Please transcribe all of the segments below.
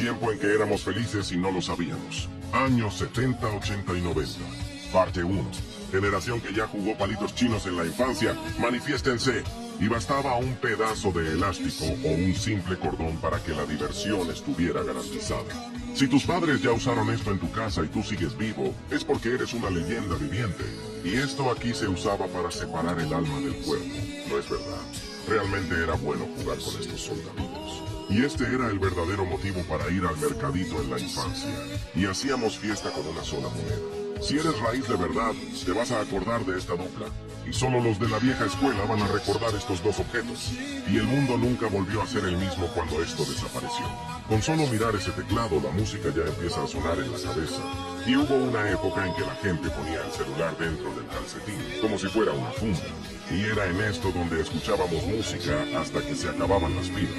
tiempo en que éramos felices y no lo sabíamos. Años 70, 80 y 90. Parte 1. Generación que ya jugó palitos chinos en la infancia, manifiéstense. Y bastaba un pedazo de elástico o un simple cordón para que la diversión estuviera garantizada. Si tus padres ya usaron esto en tu casa y tú sigues vivo, es porque eres una leyenda viviente. Y esto aquí se usaba para separar el alma del cuerpo, ¿no es verdad? Realmente era bueno jugar con estos soldaditos. Y este era el verdadero motivo para ir al mercadito en la infancia. Y hacíamos fiesta con una sola moneda. Si eres raíz de verdad, te vas a acordar de esta dupla. Y solo los de la vieja escuela van a recordar estos dos objetos. Y el mundo nunca volvió a ser el mismo cuando esto desapareció. Con solo mirar ese teclado, la música ya empieza a sonar en la cabeza. Y hubo una época en que la gente ponía el celular dentro del calcetín, como si fuera una funda. Y era en esto donde escuchábamos música hasta que se acababan las pilas.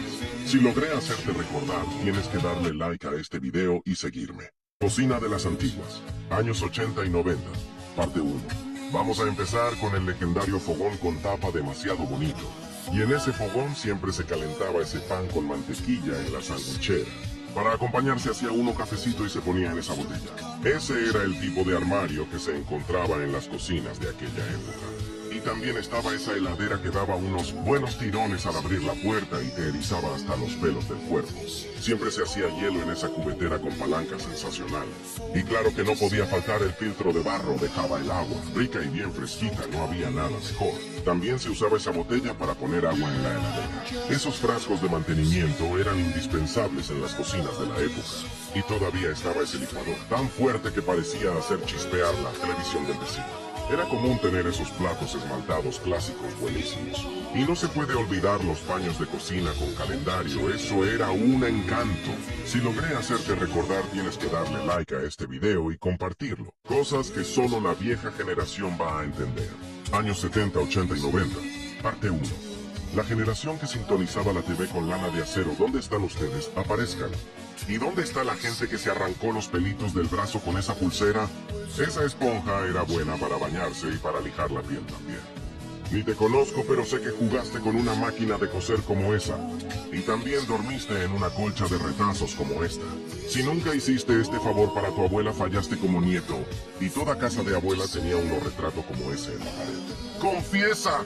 Si logré hacerte recordar, tienes que darle like a este video y seguirme. Cocina de las antiguas, años 80 y 90, parte 1. Vamos a empezar con el legendario fogón con tapa demasiado bonito. Y en ese fogón siempre se calentaba ese pan con mantequilla en la sandwichera. Para acompañarse hacía uno cafecito y se ponía en esa botella. Ese era el tipo de armario que se encontraba en las cocinas de aquella época. Y también estaba esa heladera que daba unos buenos tirones al abrir la puerta y te erizaba hasta los pelos del cuerpo. Siempre se hacía hielo en esa cubetera con palanca sensacional. Y claro que no podía faltar el filtro de barro, dejaba el agua, rica y bien fresquita, no había nada mejor. También se usaba esa botella para poner agua en la heladera. Esos frascos de mantenimiento eran indispensables en las cocinas de la época. Y todavía estaba ese licuador tan fuerte que parecía hacer chispear la televisión del vecino. Era común tener esos platos esmaltados clásicos buenísimos. Y no se puede olvidar los paños de cocina con calendario, eso era un encanto. Si logré hacerte recordar, tienes que darle like a este video y compartirlo. Cosas que solo la vieja generación va a entender. Años 70, 80 y 90, parte 1. La generación que sintonizaba la TV con lana de acero, ¿dónde están ustedes? Aparezcan. ¿Y dónde está la gente que se arrancó los pelitos del brazo con esa pulsera? Esa esponja era buena para bañarse y para lijar la piel también. Ni te conozco, pero sé que jugaste con una máquina de coser como esa. Y también dormiste en una colcha de retazos como esta. Si nunca hiciste este favor para tu abuela, fallaste como nieto. Y toda casa de abuela tenía un retrato como ese en la pared. ¡Confiesa!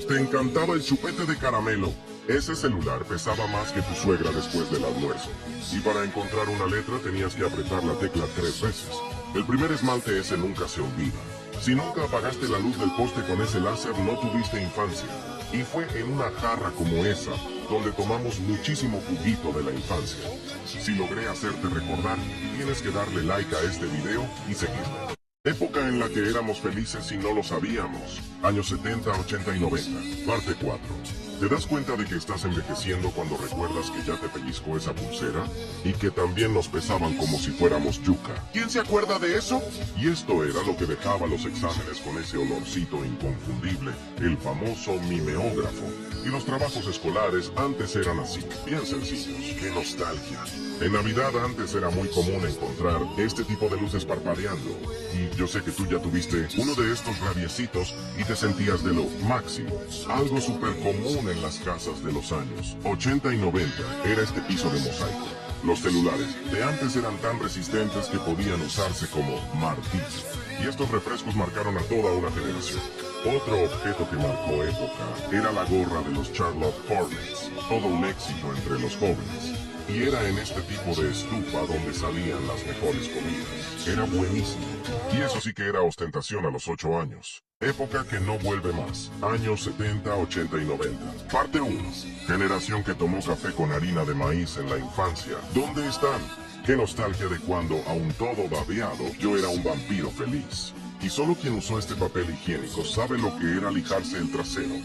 Te encantaba el chupete de caramelo. Ese celular pesaba más que tu suegra después del almuerzo. Y para encontrar una letra tenías que apretar la tecla 3 veces. El primer esmalte ese nunca se olvida. Si nunca apagaste la luz del poste con ese láser, no tuviste infancia. Y fue en una jarra como esa, donde tomamos muchísimo juguito de la infancia. Si logré hacerte recordar, tienes que darle like a este video y seguirme. Época en la que éramos felices y no lo sabíamos. Años 70, 80 y 90, parte 4. ¿Te das cuenta de que estás envejeciendo cuando recuerdas que ya te pellizcó esa pulsera? Y que también nos pesaban como si fuéramos yuca. ¿Quién se acuerda de eso? Y esto era lo que dejaba los exámenes con ese olorcito inconfundible, el famoso mimeógrafo. Y los trabajos escolares antes eran así, bien sencillos. ¡Qué nostalgia! En Navidad antes era muy común encontrar este tipo de luces parpadeando. Y yo sé que tú ya tuviste uno de estos rabiecitos y te sentías de lo máximo. Algo súper común en las casas de los años 80 y 90 era este piso de mosaico. Los celulares de antes eran tan resistentes que podían usarse como martillo. Y estos refrescos marcaron a toda una generación. Otro objeto que marcó época era la gorra de los Charlotte Hornets. Todo un éxito entre los jóvenes. Y era en este tipo de estufa donde salían las mejores comidas. Era buenísimo. Y eso sí que era ostentación a los 8 años. Época que no vuelve más. Años 70, 80 y 90. Parte 1. Generación que tomó café con harina de maíz en la infancia. ¿Dónde están? Qué nostalgia de cuando, aún todo babeado, yo era un vampiro feliz. Y solo quien usó este papel higiénico sabe lo que era lijarse el trasero.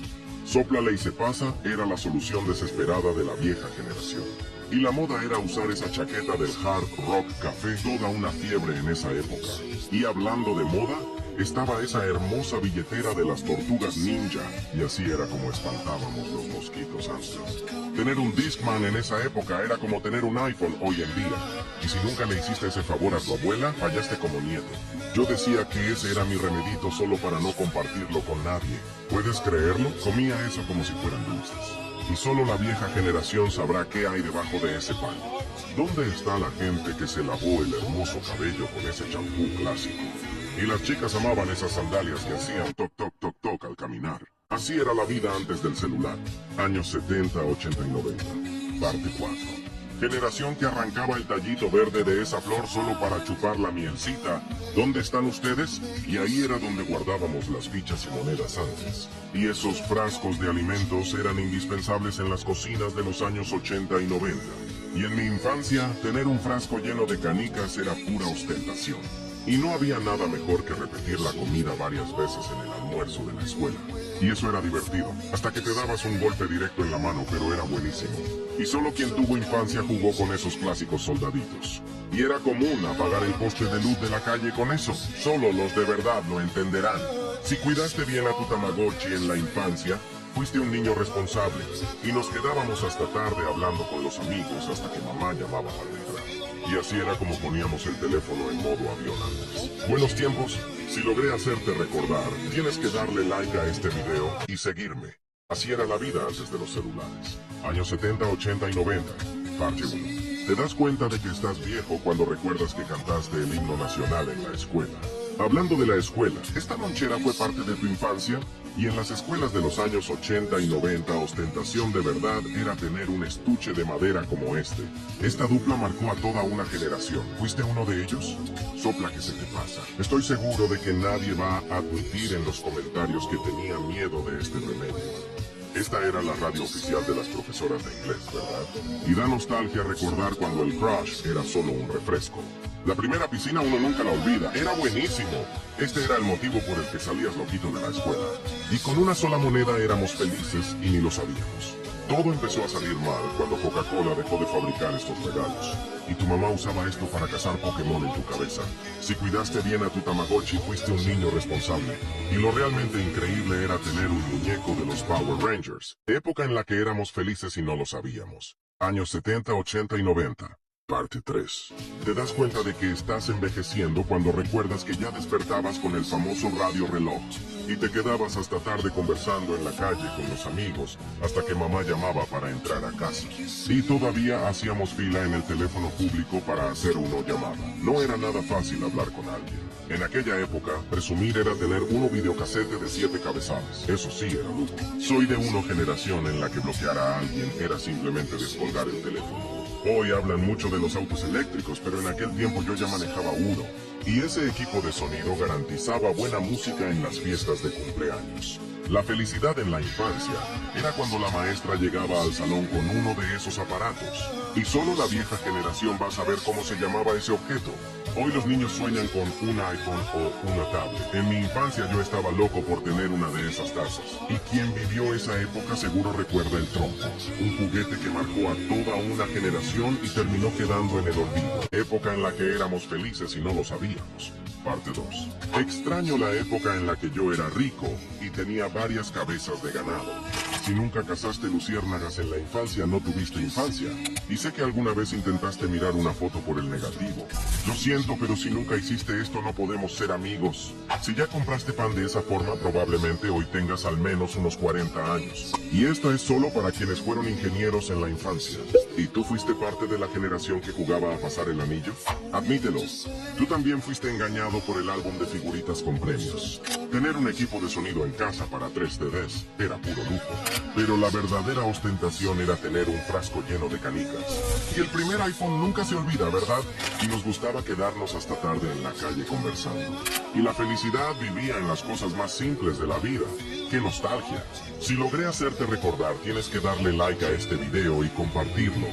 Sóplale y se pasa era la solución desesperada de la vieja generación. Y la moda era usar esa chaqueta del hard rock café, toda una fiebre en esa época. Y hablando de moda, estaba esa hermosa billetera de las tortugas ninja, y así era como espantábamos los mosquitos antes. Tener un Discman en esa época era como tener un iPhone hoy en día, y si nunca le hiciste ese favor a tu abuela, fallaste como nieto. Yo decía que ese era mi remedito solo para no compartirlo con nadie. ¿Puedes creerlo? Comía eso como si fueran dulces. Y solo la vieja generación sabrá qué hay debajo de ese pan. ¿Dónde está la gente que se lavó el hermoso cabello con ese champú clásico? Y las chicas amaban esas sandalias que hacían toc toc toc toc al caminar. Así era la vida antes del celular. Años 70, 80 y 90. Parte 4. Generación que arrancaba el tallito verde de esa flor solo para chupar la mielcita. ¿Dónde están ustedes? Y ahí era donde guardábamos las fichas y monedas antes. Y esos frascos de alimentos eran indispensables en las cocinas de los años 80 y 90. Y en mi infancia, tener un frasco lleno de canicas era pura ostentación. Y no había nada mejor que repetir la comida varias veces en el almuerzo de la escuela. Y eso era divertido, hasta que te dabas un golpe directo en la mano, pero era buenísimo. Y solo quien tuvo infancia jugó con esos clásicos soldaditos. Y era común apagar el poste de luz de la calle con eso. Solo los de verdad lo entenderán. Si cuidaste bien a tu Tamagotchi en la infancia, fuiste un niño responsable. Y nos quedábamos hasta tarde hablando con los amigos hasta que mamá llamaba para entrar. Y así era como poníamos el teléfono en modo avión antes. Buenos tiempos. Si logré hacerte recordar, tienes que darle like a este video y seguirme. Así era la vida antes de los celulares. Años 70, 80 y 90. Parte 1. Te das cuenta de que estás viejo cuando recuerdas que cantaste el himno nacional en la escuela. Hablando de la escuela, ¿esta lonchera fue parte de tu infancia? Y en las escuelas de los años 80 y 90, ostentación de verdad era tener un estuche de madera como este. Esta dupla marcó a toda una generación. ¿Fuiste uno de ellos? Sopla que se te pasa. Estoy seguro de que nadie va a admitir en los comentarios que tenía miedo de este remedio. Esta era la radio oficial de las profesoras de inglés, ¿verdad? Y da nostalgia recordar cuando el Crush era solo un refresco. La primera piscina uno nunca la olvida, era buenísimo. Este era el motivo por el que salías loquito de la escuela. Y con una sola moneda éramos felices y ni lo sabíamos. Todo empezó a salir mal cuando Coca-Cola dejó de fabricar estos regalos. Y tu mamá usaba esto para cazar Pokémon en tu cabeza. Si cuidaste bien a tu Tamagotchi, fuiste un niño responsable. Y lo realmente increíble era tener un muñeco de los Power Rangers. Época en la que éramos felices y no lo sabíamos. Años 70, 80 y 90. Parte 3. Te das cuenta de que estás envejeciendo cuando recuerdas que ya despertabas con el famoso radio reloj y te quedabas hasta tarde conversando en la calle con los amigos hasta que mamá llamaba para entrar a casa. Y todavía hacíamos fila en el teléfono público para hacer una llamada. No era nada fácil hablar con alguien. En aquella época, presumir era tener uno videocasete de 7 cabezales. Eso sí era lujo. Soy de una generación en la que bloquear a alguien era simplemente descolgar el teléfono. Hoy hablan mucho de los autos eléctricos, pero en aquel tiempo yo ya manejaba uno. Y ese equipo de sonido garantizaba buena música en las fiestas de cumpleaños. La felicidad en la infancia era cuando la maestra llegaba al salón con uno de esos aparatos. Y solo la vieja generación va a saber cómo se llamaba ese objeto. Hoy los niños sueñan con un iPhone o una tablet. En mi infancia yo estaba loco por tener una de esas tazas. Y quien vivió esa época seguro recuerda el trompo. Un juguete que marcó a toda una generación y terminó quedando en el olvido. Época en la que éramos felices y no lo sabíamos. Parte 2. Extraño la época en la que yo era rico y tenía varias cabezas de ganado. Si nunca cazaste luciérnagas en la infancia, no tuviste infancia. Y sé que alguna vez intentaste mirar una foto por el negativo. Lo siento, pero si nunca hiciste esto, no podemos ser amigos. Si ya compraste pan de esa forma, probablemente hoy tengas al menos unos 40 años. Y esta es solo para quienes fueron ingenieros en la infancia. ¿Y tú fuiste parte de la generación que jugaba a pasar el anillo? Admítelo. Tú también fuiste engañado por el álbum de figuritas con premios. Tener un equipo de sonido en casa para 3 CDs era puro lujo. Pero la verdadera ostentación era tener un frasco lleno de canicas. Y el primer iPhone nunca se olvida, ¿verdad? Y nos gustaba quedarnos hasta tarde en la calle conversando. Y la felicidad vivía en las cosas más simples de la vida. ¡Qué nostalgia! Si logré hacerte recordar, tienes que darle like a este video y compartirlo.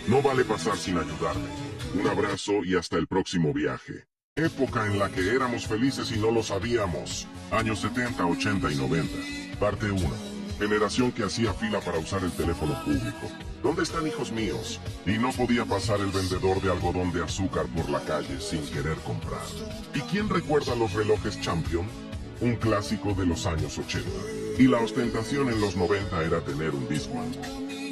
No vale pasar sin ayudarme. Un abrazo y hasta el próximo viaje. Época en la que éramos felices y no lo sabíamos. Años 70, 80 y 90. Parte 1. Generación que hacía fila para usar el teléfono público. ¿Dónde están, hijos míos? Y no podía pasar el vendedor de algodón de azúcar por la calle sin querer comprar. ¿Y quién recuerda los relojes Champion? Un clásico de los años 80. Y la ostentación en los 90 era tener un Discman.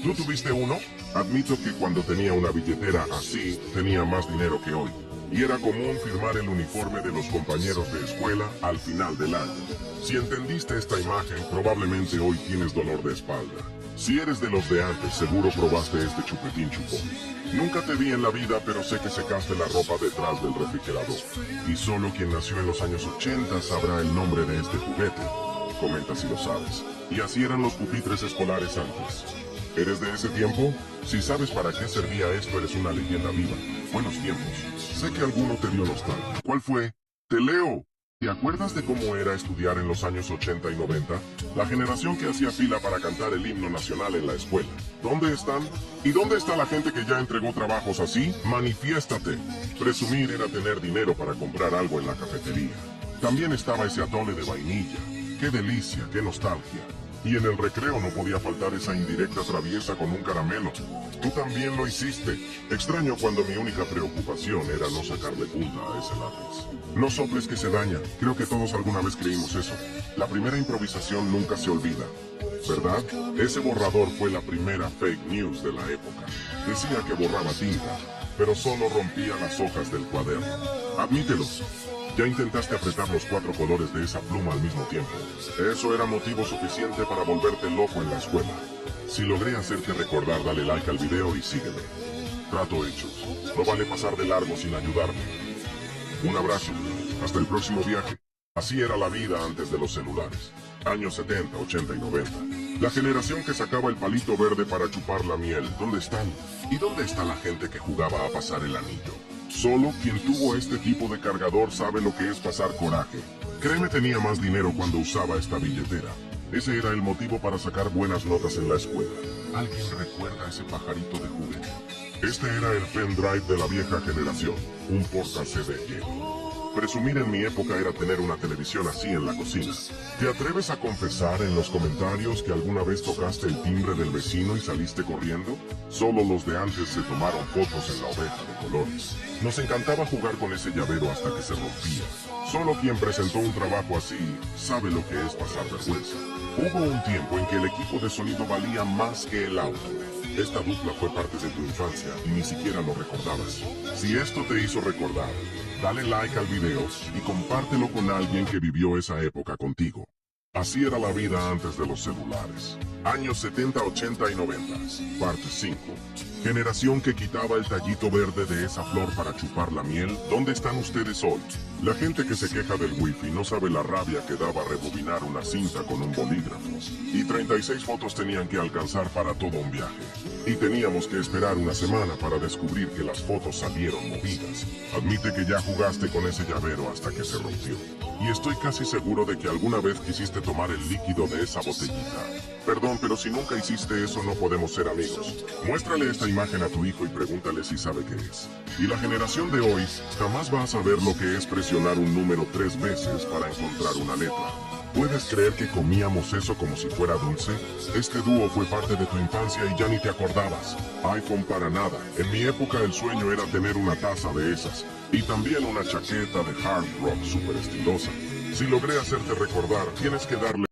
¿Tú tuviste uno? Admito que cuando tenía una billetera así, tenía más dinero que hoy. Y era común firmar el uniforme de los compañeros de escuela al final del año. Si entendiste esta imagen, probablemente hoy tienes dolor de espalda. Si eres de los de antes, seguro probaste este chupetín chupón. Nunca te vi en la vida, pero sé que secaste la ropa detrás del refrigerador. Y solo quien nació en los años 80 sabrá el nombre de este juguete. Comenta si lo sabes. Y así eran los pupitres escolares antes. ¿Eres de ese tiempo? Si sabes para qué servía esto, eres una leyenda viva. Buenos tiempos. Sé que alguno te dio nostalgia. ¿Cuál fue? ¡Te leo! ¿Te acuerdas de cómo era estudiar en los años 80 y 90? La generación que hacía fila para cantar el himno nacional en la escuela. ¿Dónde están? ¿Y dónde está la gente que ya entregó trabajos así? ¡Manifiéstate! Presumir era tener dinero para comprar algo en la cafetería. También estaba ese atole de vainilla. ¡Qué delicia! ¡Qué nostalgia! Y en el recreo no podía faltar esa indirecta traviesa con un caramelo. Tú también lo hiciste. Extraño cuando mi única preocupación era no sacarle punta a ese lápiz. No soples que se daña. Creo que todos alguna vez creímos eso. La primera improvisación nunca se olvida. ¿Verdad? Ese borrador fue la primera fake news de la época. Decía que borraba tinta, pero solo rompía las hojas del cuaderno. Admítelo. Ya intentaste apretar los 4 colores de esa pluma al mismo tiempo. Eso era motivo suficiente para volverte loco en la escuela. Si logré hacerte recordar, dale like al video y sígueme. Trato hecho. No vale pasar de largo sin ayudarme. Un abrazo. Hasta el próximo viaje. Así era la vida antes de los celulares. Años 70, 80 y 90. La generación que sacaba el palito verde para chupar la miel. ¿Dónde están? ¿Y dónde está la gente que jugaba a pasar el anillo? Solo quien tuvo este tipo de cargador sabe lo que es pasar coraje. Créeme, tenía más dinero cuando usaba esta billetera. Ese era el motivo para sacar buenas notas en la escuela. ¿Alguien recuerda ese pajarito de juguete? Este era el pendrive de la vieja generación, un porta CD lleno. Presumir en mi época era tener una televisión así en la cocina. ¿Te atreves a confesar en los comentarios que alguna vez tocaste el timbre del vecino y saliste corriendo? Solo los de antes se tomaron fotos en la oveja de colores. Nos encantaba jugar con ese llavero hasta que se rompía. Solo quien presentó un trabajo así sabe lo que es pasar vergüenza. Hubo un tiempo en que el equipo de sonido valía más que el auto. Esta dupla fue parte de tu infancia y ni siquiera lo recordabas. Si esto te hizo recordar, dale like al video y compártelo con alguien que vivió esa época contigo. Así era la vida antes de los celulares. Años 70, 80 y 90. Parte 5. Generación que quitaba el tallito verde de esa flor para chupar la miel. ¿Dónde están ustedes hoy? La gente que se queja del wifi no sabe la rabia que daba rebobinar una cinta con un bolígrafo. Y 36 fotos tenían que alcanzar para todo un viaje. Y teníamos que esperar una semana para descubrir que las fotos salieron movidas. Admite que ya jugaste con ese llavero hasta que se rompió. Y estoy casi seguro de que alguna vez quisiste tomar el líquido de esa botellita. Perdón, pero si nunca hiciste eso no podemos ser amigos. Muéstrale esta imagen a tu hijo y pregúntale si sabe qué es. Y la generación de hoy jamás va a saber lo que es presionar un número 3 veces para encontrar una letra. ¿Puedes creer que comíamos eso como si fuera dulce? Este dúo fue parte de tu infancia y ya ni te acordabas. iPhone para nada. En mi época el sueño era tener una taza de esas. Y también una chaqueta de hard rock super estilosa. Si logré hacerte recordar, tienes que darle